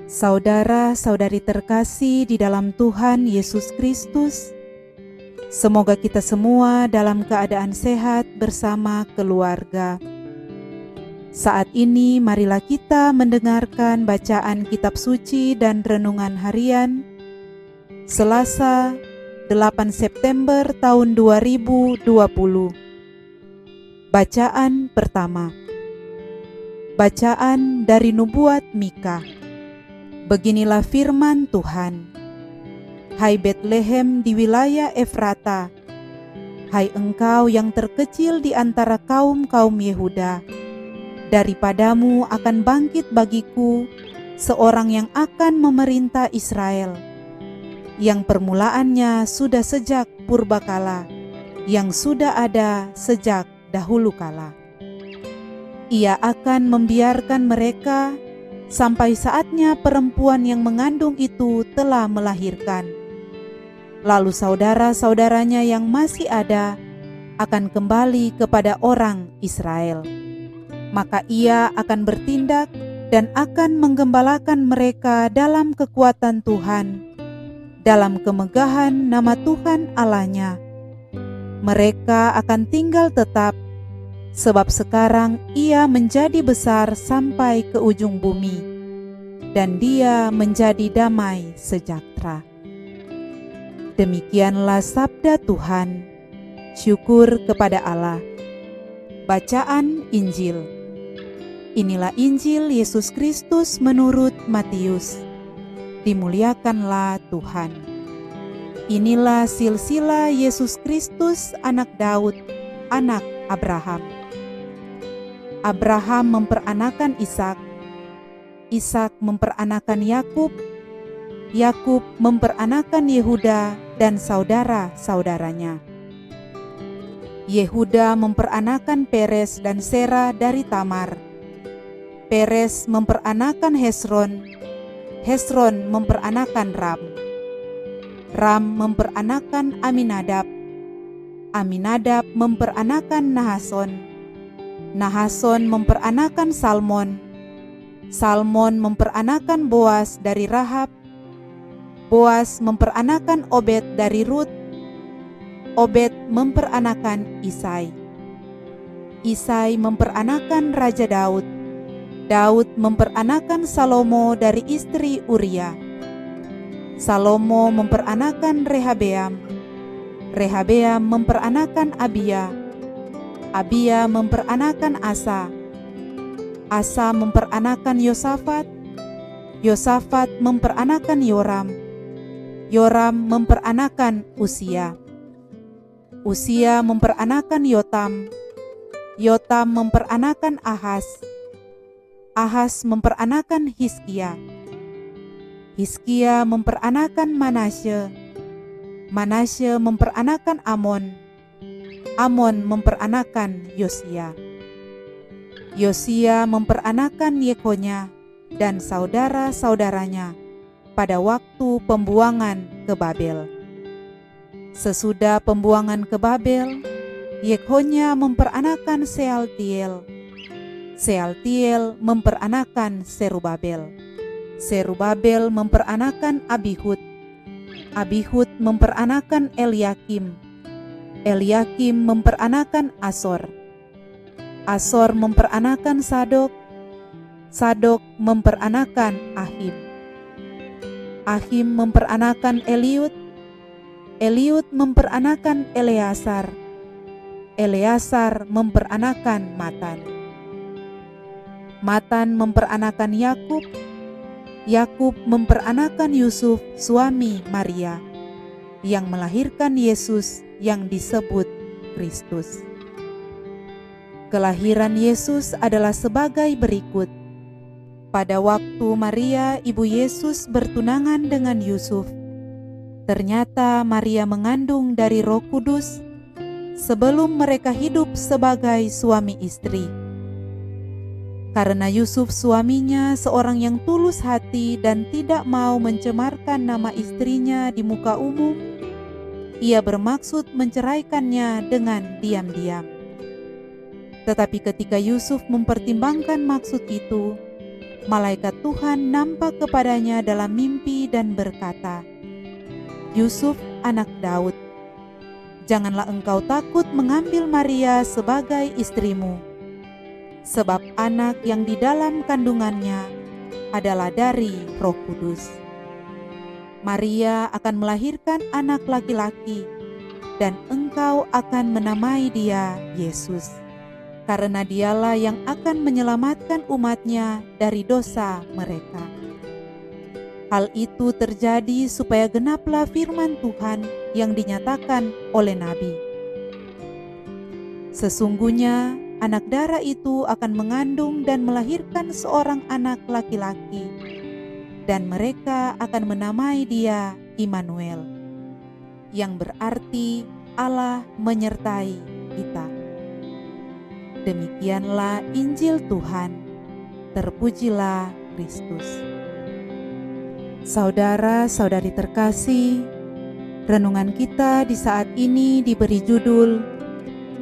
Saudara-saudari terkasih di dalam Tuhan Yesus Kristus, semoga kita semua dalam keadaan sehat bersama keluarga. Saat ini marilah kita mendengarkan bacaan kitab suci dan renungan harian Selasa 8 September tahun 2020. Bacaan pertama. Bacaan dari Nubuat Mika. Beginilah firman Tuhan. Hai Betlehem di wilayah Efrata, hai engkau yang terkecil di antara kaum-kaum Yehuda, daripadamu akan bangkit bagiku seorang yang akan memerintah Israel, yang permulaannya sudah sejak purbakala, yang sudah ada sejak dahulu kala. Ia akan membiarkan mereka sampai saatnya perempuan yang mengandung itu telah melahirkan. Lalu saudara-saudaranya yang masih ada akan kembali kepada orang Israel. Maka ia akan bertindak dan akan menggembalakan mereka dalam kekuatan Tuhan, dalam kemegahan nama Tuhan Allahnya. Mereka akan tinggal tetap, sebab sekarang ia menjadi besar sampai ke ujung bumi, dan dia menjadi damai sejahtera. Demikianlah sabda Tuhan. Syukur kepada Allah. Bacaan Injil. Inilah Injil Yesus Kristus menurut Matius. Dimuliakanlah Tuhan. Inilah silsilah Yesus Kristus anak Daud, anak Abraham. Abraham memperanakan Ishak, Ishak memperanakan Yakub, Yakub memperanakan Yehuda dan saudara-saudaranya. Yehuda memperanakan Peres dan Sera dari Tamar. Peres memperanakan Hesron, Hesron memperanakan Ram. Ram memperanakan Aminadab, Aminadab memperanakan Nahason, Nahason memperanakan Salmon, Salmon memperanakan Boas dari Rahab, Boas memperanakan Obed dari Rut, Obed memperanakan Isai, Isai memperanakan Raja Daud, Daud memperanakan Salomo dari istri Uria, Salomo memperanakan Rehabeam, Rehabeam memperanakan Abia, Abia memperanakan Asa, Asa memperanakan Yosafat, Yosafat memperanakan Yoram, Yoram memperanakan Usia, Usia memperanakan Yotam, Yotam memperanakan Ahaz, Ahaz memperanakan Hizkia, Hizkia memperanakan Manasye, Manasye memperanakan Amon, Amon memperanakan Yosia, Yosia memperanakan Yekonya dan saudara-saudaranya pada waktu pembuangan ke Babel. Sesudah pembuangan ke Babel, Yekonya memperanakan Sealtiel, Sealtiel memperanakan Serubabel, Serubabel memperanakan Abihud, Abihud memperanakan Eliakim, Eliakim memperanakan Asor, Asor memperanakan Sadok, Sadok memperanakan Ahim, Ahim memperanakan Eliud, Eliud memperanakan Eleasar, Eleasar memperanakan Matan, Matan memperanakan Yakub, Yakub memperanakan Yusuf suami Maria, yang melahirkan Yesus yang disebut Kristus. Kelahiran Yesus adalah sebagai berikut. Pada waktu Maria ibu Yesus bertunangan dengan Yusuf, ternyata Maria mengandung dari Roh Kudus sebelum mereka hidup sebagai suami istri. Karena Yusuf suaminya seorang yang tulus hati dan tidak mau mencemarkan nama istrinya di muka umum, ia bermaksud menceraikannya dengan diam-diam. Tetapi ketika Yusuf mempertimbangkan maksud itu, malaikat Tuhan nampak kepadanya dalam mimpi dan berkata, "Yusuf, anak Daud, janganlah engkau takut mengambil Maria sebagai istrimu, sebab anak yang di dalam kandungannya adalah dari Roh Kudus. Maria akan melahirkan anak laki-laki, dan engkau akan menamai dia Yesus, karena dialah yang akan menyelamatkan umatnya dari dosa mereka." Hal itu terjadi supaya genaplah firman Tuhan yang dinyatakan oleh Nabi. "Sesungguhnya anak darah itu akan mengandung dan melahirkan seorang anak laki-laki, dan mereka akan menamai dia Immanuel," yang berarti Allah menyertai kita. Demikianlah Injil Tuhan. Terpujilah Kristus. Saudara-saudari terkasih, renungan kita di saat ini diberi judul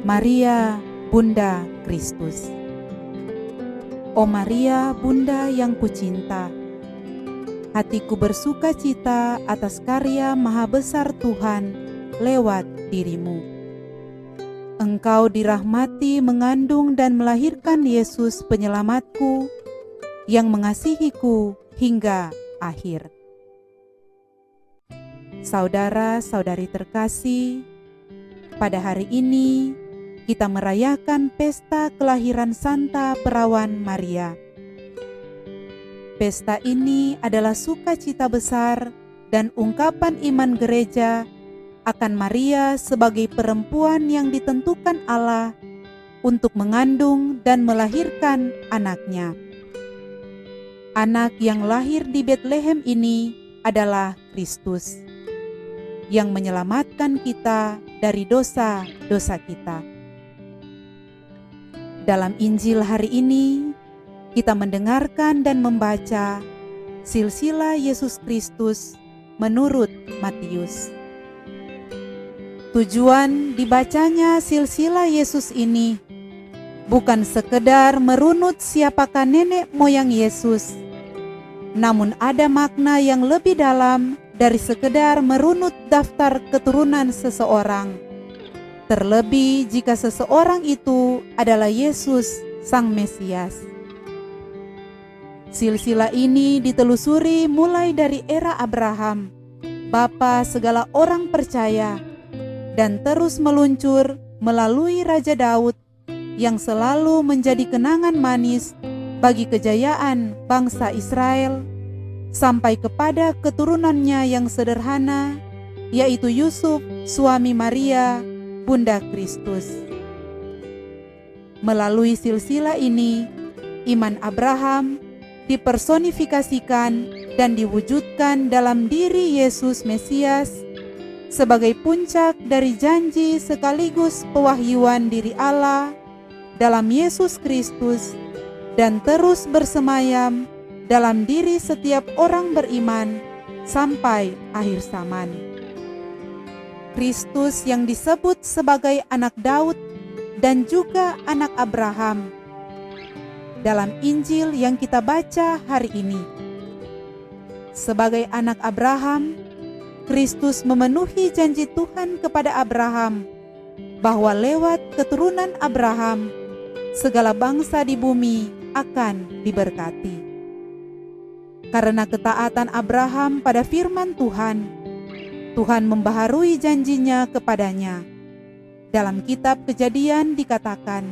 Maria, Bunda Kristus. O Maria, Bunda yang kucinta, hatiku bersuka cita atas karya maha besar Tuhan lewat dirimu. Engkau dirahmati mengandung dan melahirkan Yesus penyelamatku yang mengasihiku hingga akhir. Saudara-saudari terkasih, pada hari ini kita merayakan pesta kelahiran Santa Perawan Maria. Pesta ini adalah sukacita besar dan ungkapan iman gereja akan Maria sebagai perempuan yang ditentukan Allah untuk mengandung dan melahirkan anaknya. Anak yang lahir di Betlehem ini adalah Kristus, yang menyelamatkan kita dari dosa-dosa kita. Dalam Injil hari ini, kita mendengarkan dan membaca silsilah Yesus Kristus menurut Matius. Tujuan dibacanya silsilah Yesus ini bukan sekedar merunut siapakah nenek moyang Yesus, namun ada makna yang lebih dalam dari sekedar merunut daftar keturunan seseorang, terlebih jika seseorang itu adalah Yesus, Sang Mesias. Silsilah ini ditelusuri mulai dari era Abraham, bapa segala orang percaya, dan terus meluncur melalui Raja Daud yang selalu menjadi kenangan manis bagi kejayaan bangsa Israel, sampai kepada keturunannya yang sederhana, yaitu Yusuf, suami Maria, Bunda Kristus. Melalui silsilah ini, iman Abraham dipersonifikasikan dan diwujudkan dalam diri Yesus Mesias sebagai puncak dari janji sekaligus pewahyuan diri Allah dalam Yesus Kristus, dan terus bersemayam dalam diri setiap orang beriman sampai akhir zaman. Kristus yang disebut sebagai anak Daud dan juga anak Abraham dalam Injil yang kita baca hari ini. Sebagai anak Abraham, Kristus memenuhi janji Tuhan kepada Abraham bahwa lewat keturunan Abraham segala bangsa di bumi akan diberkati. Karena ketaatan Abraham pada firman Tuhan, Tuhan membaharui janjinya kepadanya. Dalam kitab Kejadian dikatakan,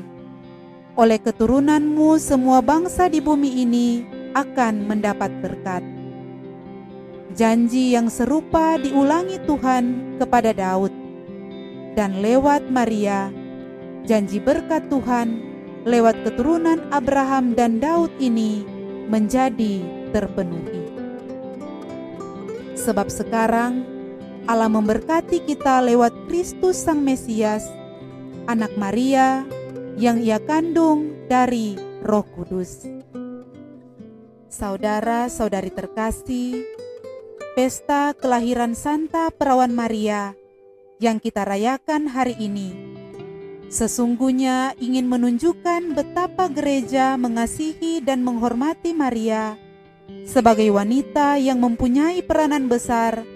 "Oleh keturunanmu semua bangsa di bumi ini akan mendapat berkat." Janji yang serupa diulangi Tuhan kepada Daud, dan lewat Maria, janji berkat Tuhan lewat keturunan Abraham dan Daud ini menjadi terpenuhi. Sebab sekarang Allah memberkati kita lewat Kristus Sang Mesias, anak Maria yang Ia kandung dari Roh Kudus. Saudara-saudari terkasih, pesta kelahiran Santa Perawan Maria yang kita rayakan hari ini Sesungguhnya ingin menunjukkan betapa gereja mengasihi dan menghormati Maria sebagai wanita yang mempunyai peranan besar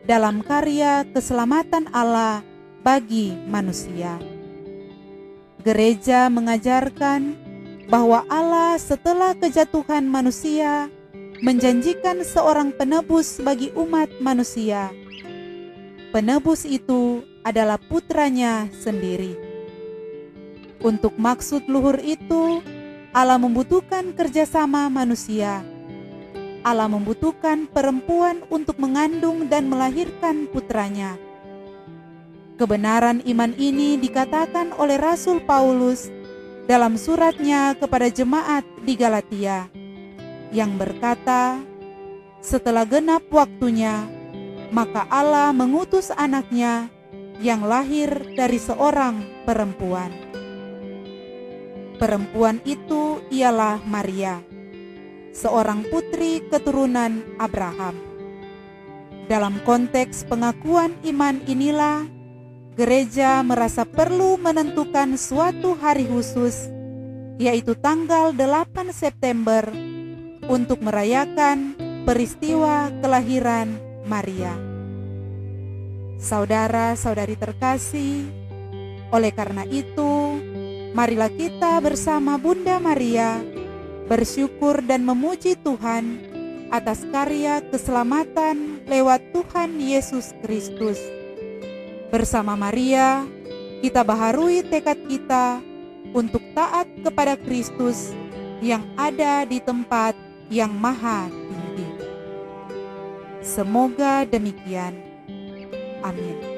dalam karya keselamatan Allah bagi manusia. Gereja mengajarkan bahwa Allah setelah kejatuhan manusia menjanjikan seorang penebus bagi umat manusia. Penebus itu adalah putranya sendiri. Untuk maksud luhur itu, Allah membutuhkan kerjasama manusia. Allah membutuhkan perempuan untuk mengandung dan melahirkan putranya. Kebenaran iman ini dikatakan oleh Rasul Paulus dalam suratnya kepada jemaat di Galatia, yang berkata, "Setelah genap waktunya, maka Allah mengutus anaknya yang lahir dari seorang perempuan." Perempuan itu ialah Maria, seorang putri keturunan Abraham. Dalam konteks pengakuan iman inilah, gereja merasa perlu menentukan suatu hari khusus, yaitu tanggal 8 September, untuk merayakan peristiwa kelahiran Maria. Saudara-saudari terkasih, oleh karena itu, marilah kita bersama Bunda Maria bersyukur dan memuji Tuhan atas karya keselamatan lewat Tuhan Yesus Kristus. Bersama Maria, kita baharui tekad kita untuk taat kepada Kristus yang ada di tempat yang maha tinggi. Semoga demikian. Amin.